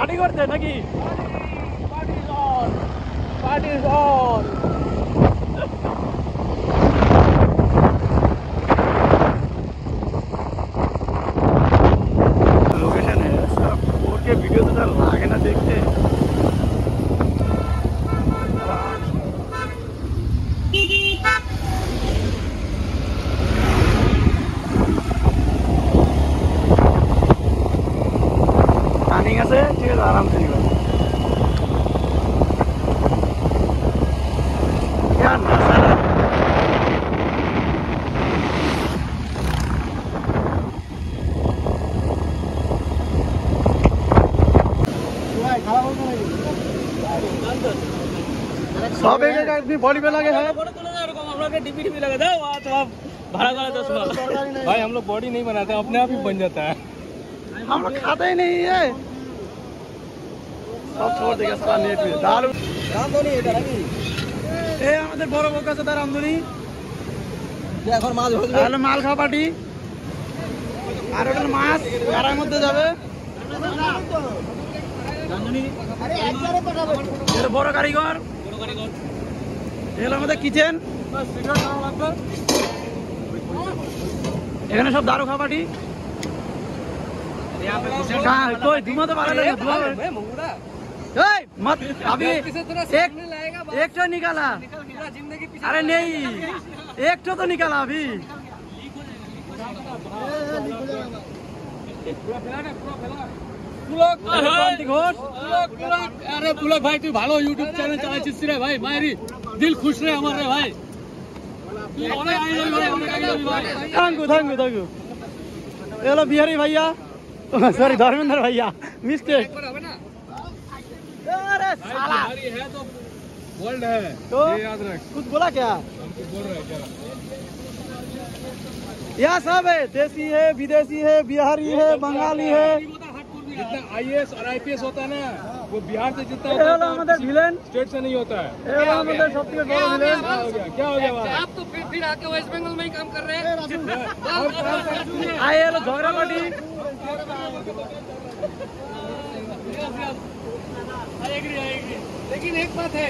Party করতে নাকি? Party on. Location है फोर के वीडियो तो लागे ना देखते। টার্নিং আছে, ঠিক আছে, আরামসে নিব। क्या नजारा सब एक एक आदमी बॉडी पे लगे हैं। डीपी लगा दो तो आप भाड़ा करा 10 भाई हम लोग बॉडी नहीं बनाते, अपने आप ही बन जाता है। हम लोग खाते ही नहीं है, सब छोड़ देगा सारा नेट में। दारू রামধনী এটা নাকি? এই আমাদের বড় বউ কাছে তার রামধনী এখন মাছ ধরবে, তাহলে মাল খাওয়া পার্টি। আর ওটা মাছ গাড়ার মধ্যে যাবে। এটা বড় কারিগর, এগুলো আমাদের কিচেন। এখানে সব দারু খাওয়া পার্টি। कोई धुआं तो बाहर लगा, धुआं मत अभी एक तो निकाला। अरे नहीं, एक तो निकाला अभी। अरे पुलक भाई तू भालो यूट्यूब चैनल চালাচ্ছিস রে ভাই, মায়েরি দিল খুশ রে আমার রে ভাই। Thank you thank you thank you. ये लो बिहारी भैया, सॉरी धर्मेंद्र भैया, मिस्टेक। अरे साला है तो वर्ल्ड है तो ये याद रख। कुछ बोला क्या? हमको बोल रहा है क्या? यहाँ सब है, देसी है, विदेशी है, बिहारी है, बंगाली है। जितना आईएएस और आईपीएस होता है ना, वो बिहार से जितना ये होता लो है हमारे विलेन, स्टेट से नहीं होता है। ये लो हमारे सबसे बड़ा विलेन। क्या हो गया वहाँ? आप तो फिर आके वेस्ट बंगाल में ही काम कर रहे हैं। आए लो झगड़ा पार्टी। लेकिन एक बात है,